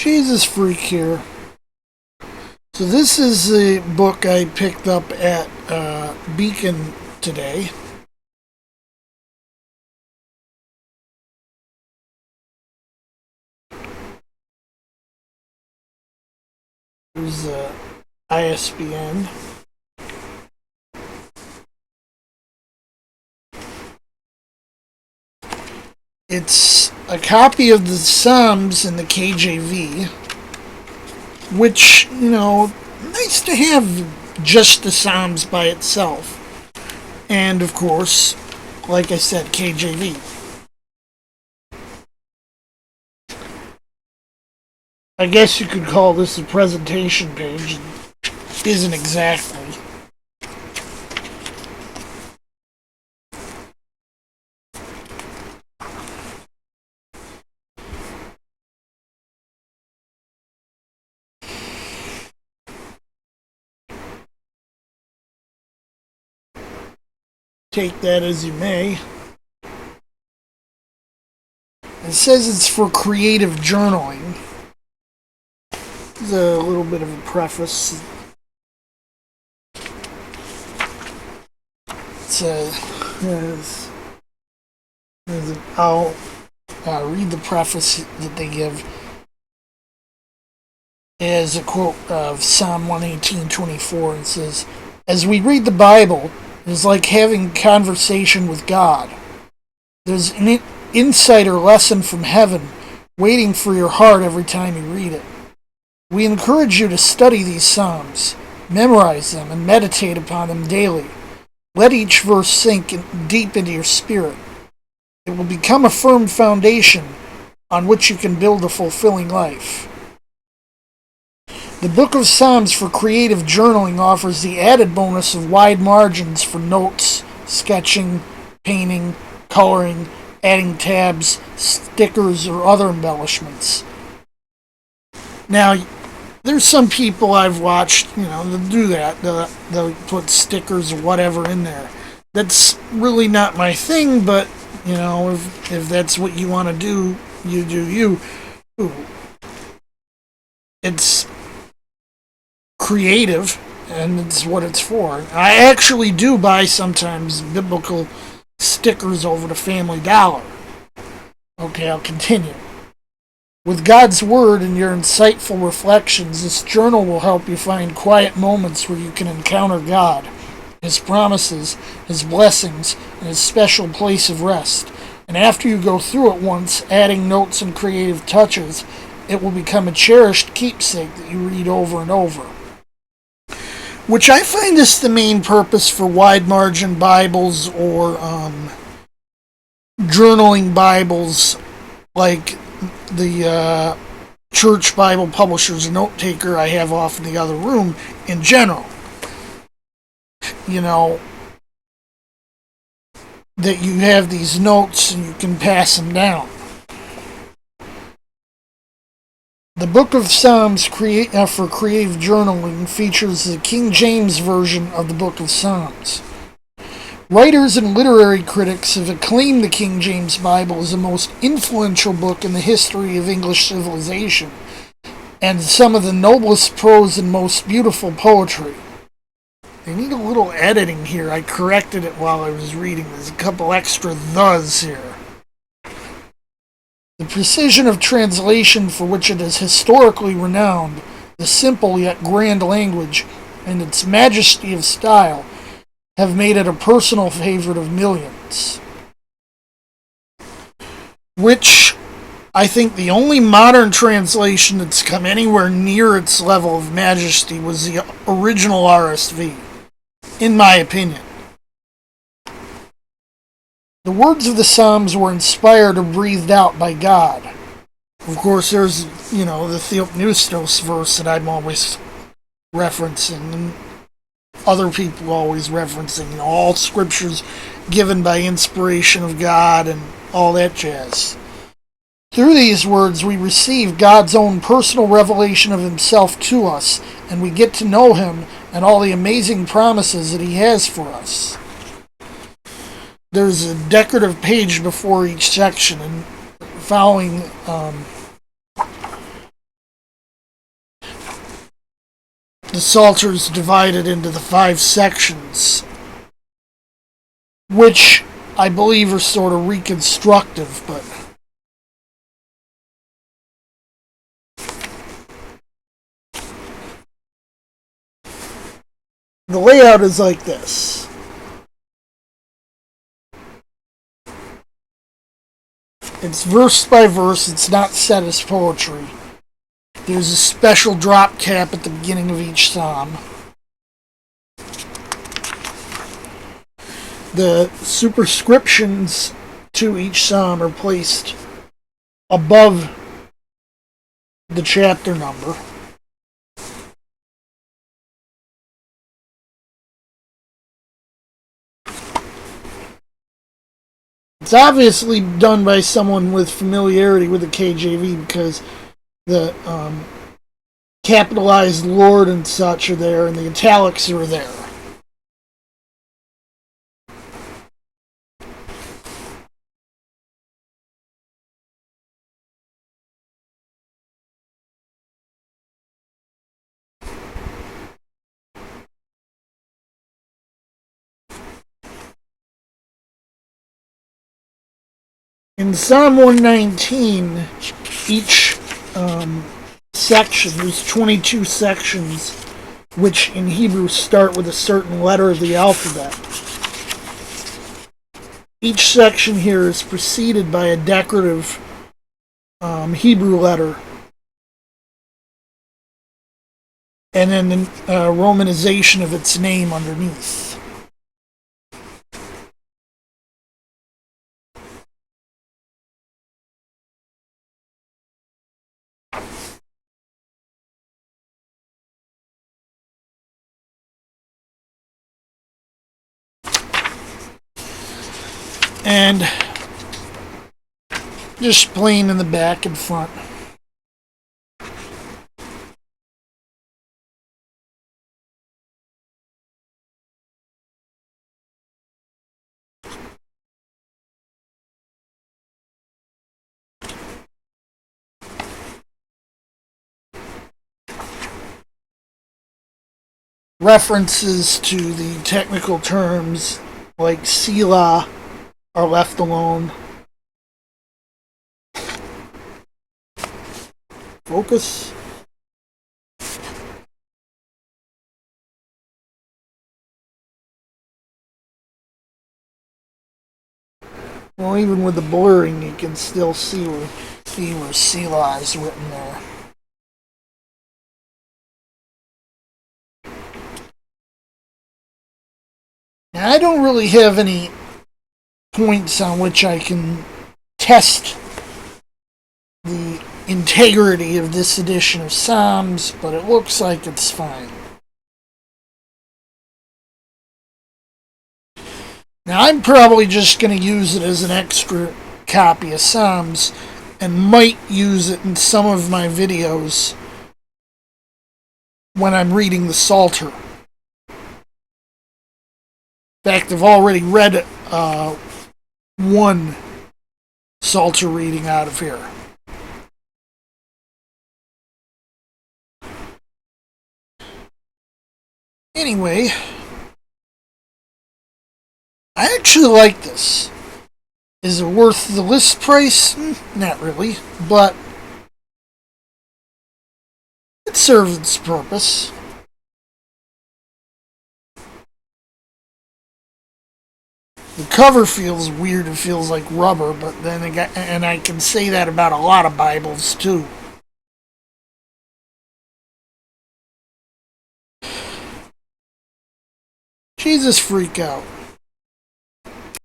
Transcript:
Jesus freak here. So this is the book I picked up at Beacon today. There's ISBN. It's a copy of the Psalms in the KJV, which, nice to have just the Psalms by itself. And, of course, like I said, KJV. I guess you could call this a presentation page. It isn't exactly. Take that as you may. It says it's for creative journaling. There's a little bit of a preface. I'll read the preface that they give. As a quote of Psalm 118:24, and says, "As we read the Bible, it is like having a conversation with God. There's an insight or lesson from heaven waiting for your heart every time you read it. We encourage you to study these Psalms, memorize them, and meditate upon them daily. Let each verse sink deep into your spirit. It will become a firm foundation on which you can build a fulfilling life." The Book of Psalms for creative journaling offers the added bonus of wide margins for notes, sketching, painting, coloring, adding tabs, stickers, or other embellishments. Now, there's some people I've watched, that do that. They'll put stickers or whatever in there. That's really not my thing, but, if that's what you want to do, you do you. Ooh. It's creative, and it's what it's for. I actually do buy sometimes biblical stickers over to Family Dollar. Okay, I'll continue. With God's Word and your insightful reflections, this journal will help you find quiet moments where you can encounter God, His promises, His blessings, and His special place of rest. And after you go through it once, adding notes and creative touches, it will become a cherished keepsake that you read over and over. Which I find this the main purpose for wide margin Bibles or journaling Bibles like the Church Bible Publishers Note Taker I have off in the other room in general. That you have these notes and you can pass them down. The Book of Psalms for creative journaling features the King James Version of the Book of Psalms. Writers and literary critics have acclaimed the King James Bible as the most influential book in the history of English civilization, and some of the noblest prose and most beautiful poetry. They need a little editing here. I corrected it while I was reading. There's a couple extra thes here. The precision of translation for which it is historically renowned, the simple yet grand language, and its majesty of style have made it a personal favorite of millions. Which I think the only modern translation that's come anywhere near its level of majesty was the original RSV, in my opinion. The words of the Psalms were inspired or breathed out by God. Of course, there's, the Theopneustos verse that I'm always referencing, and other people always referencing, all scriptures given by inspiration of God and all that jazz. Through these words, we receive God's own personal revelation of Himself to us, and we get to know Him and all the amazing promises that He has for us. There's a decorative page before each section, and following Psalter is divided into the 5 sections, which I believe are sort of reconstructive, but the layout is like this. It's verse by verse, it's not set as poetry. There's a special drop cap at the beginning of each psalm. The superscriptions to each psalm are placed above the chapter number. It's obviously done by someone with familiarity with the KJV because the capitalized Lord and such are there, and the italics are there. In Psalm 119, each section, there's 22 sections, which in Hebrew start with a certain letter of the alphabet. Each section here is preceded by a decorative Hebrew letter, and then the romanization of its name underneath. And just plain in the back and front. References to the technical terms like Selah are left alone. Focus. Well, even with the blurring, you can still see where Selah is written there. Now, I don't really have any points on which I can test the integrity of this edition of Psalms, but it looks like it's fine. Now, I'm probably just going to use it as an extra copy of Psalms and might use it in some of my videos when I'm reading the Psalter. In fact, I've already read one Psalter reading out of here. Anyway, I actually like this. Is it worth the list price? Not really, but it serves its purpose. The cover feels weird, it feels like rubber, but then and I can say that about a lot of Bibles too. Jesus freak out.